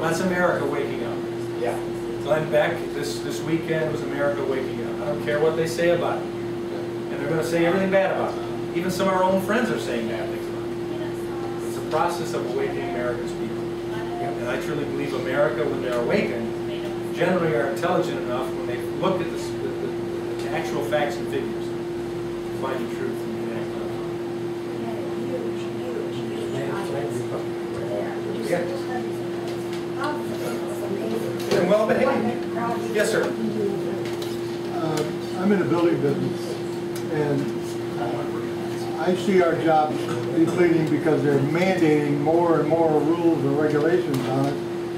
That's America waking up. Yeah. Glenn Beck, this weekend was America waking up. I don't care what they say about it. And they're going to say everything bad about it. Even some of our own friends are saying bad things about it. It's a process of awakening America's people. And I truly believe America, when they're awakened, generally are intelligent enough when they look at the actual facts and figures to find the truth and connect on it. And well behaved. Yes, sir. I'm in the building business, and I see our jobs depleting because they're mandating more and more rules and regulations on it,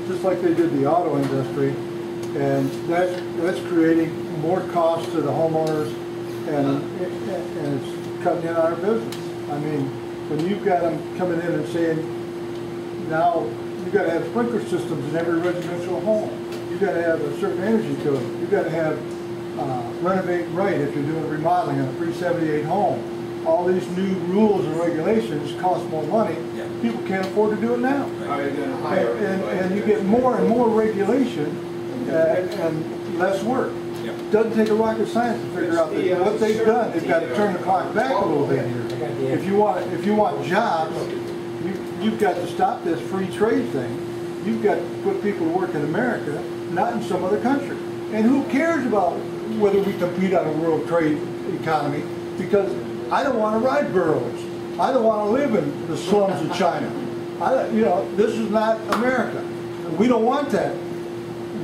just like they did the auto industry, and that's creating more costs to the homeowners, and it's cutting in on our business. I mean, when you've got them coming in and saying, now you've got to have sprinkler systems in every residential home. You've got to have a certain energy code. You've got to have renovate right if you're doing remodeling on a pre-78 home. All these new rules and regulations cost more money. Yeah. People can't afford to do it now. Right. And you get more and more regulation and less work. Yeah. It doesn't take a rocket science to figure out that what they've done. They've got to turn the clock back a little bit here. If you want jobs, you've got to stop this free trade thing. You've got to put people to work in America, not in some other country. And who cares about whether we compete on a world trade economy? Because I don't want to ride burros. I don't want to live in the slums of China. This is not America. We don't want that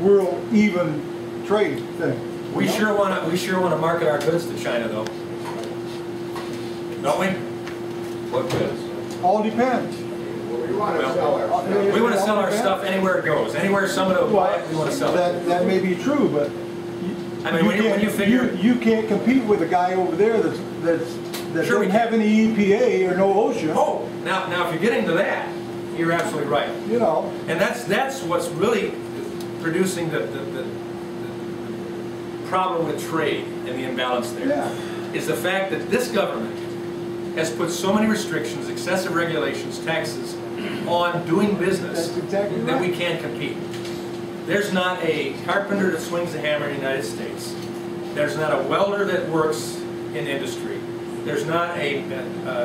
world even trade thing. We sure want to market our goods to China, though, don't we? What goods? All depends. We want to sell our stuff. We want to sell our stuff anywhere it goes. Anywhere someone will buy it, we want to sell it. That may be true, but I mean, when you figure you can't compete with a guy over there that sure doesn't have any EPA or no OSHA. Oh, now if you're getting to that, you're absolutely right. And that's what's really producing the problem with trade and the imbalance there. Is the fact that this government has put so many restrictions, excessive regulations, taxes on doing business that we can't compete. There's not a carpenter that swings a hammer in the United States. There's not a welder that works in industry. There's not a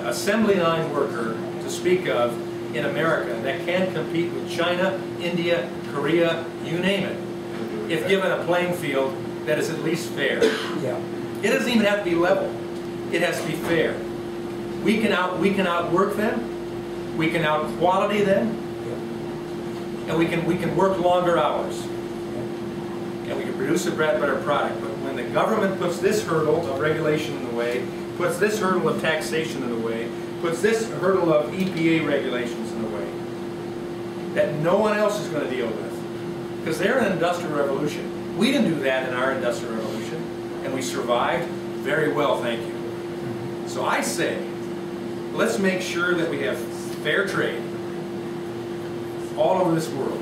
assembly line worker to speak of in America that can compete with China, India, Korea, you name it, if given a playing field that is at least fair. It doesn't even have to be level. It has to be fair. We can outwork them. We can out-quality them. And we can work longer hours. And we can produce a better product. But when the government puts this hurdle of regulation in the way, puts this hurdle of taxation in the way, puts this hurdle of EPA regulations in the way, that no one else is going to deal with. Because they're an industrial revolution. We didn't do that in our industrial revolution. And we survived very well, thank you. So I say, let's make sure that we have fair trade all over this world.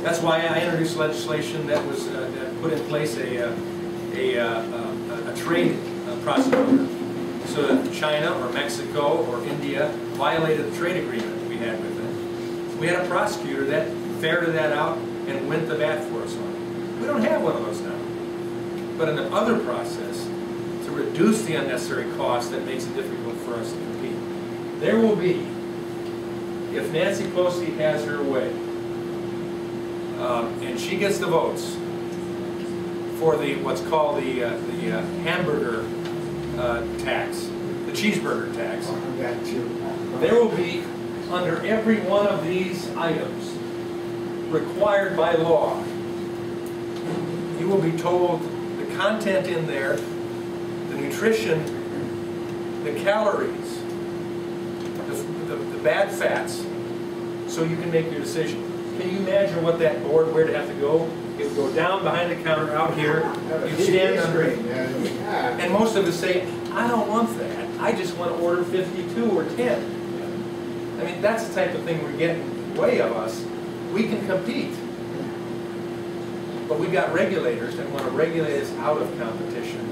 That's why I introduced legislation that was that put in place a trade prosecutor, so that China or Mexico or India violated the trade agreement we had with them. We had a prosecutor that ferreted that out and went to bat for us on it. We don't have one of those now. But in the other process, to reduce the unnecessary cost that makes it difficult for us to compete, there will be, if Nancy Pelosi has her way, and she gets the votes for what's called the hamburger tax, the cheeseburger tax, there will be, under every one of these items, required by law, you will be told the content in there, the nutrition, the calories, the bad fats, so you can make your decision. Can you imagine what that board, where to have to go? It would go down behind the counter out here, you'd stand under it, and most of us say, I don't want that. I just want to order 52 or 10. I mean, that's the type of thing we're getting way of us. We can compete. But we've got regulators that want to regulate us out of competition.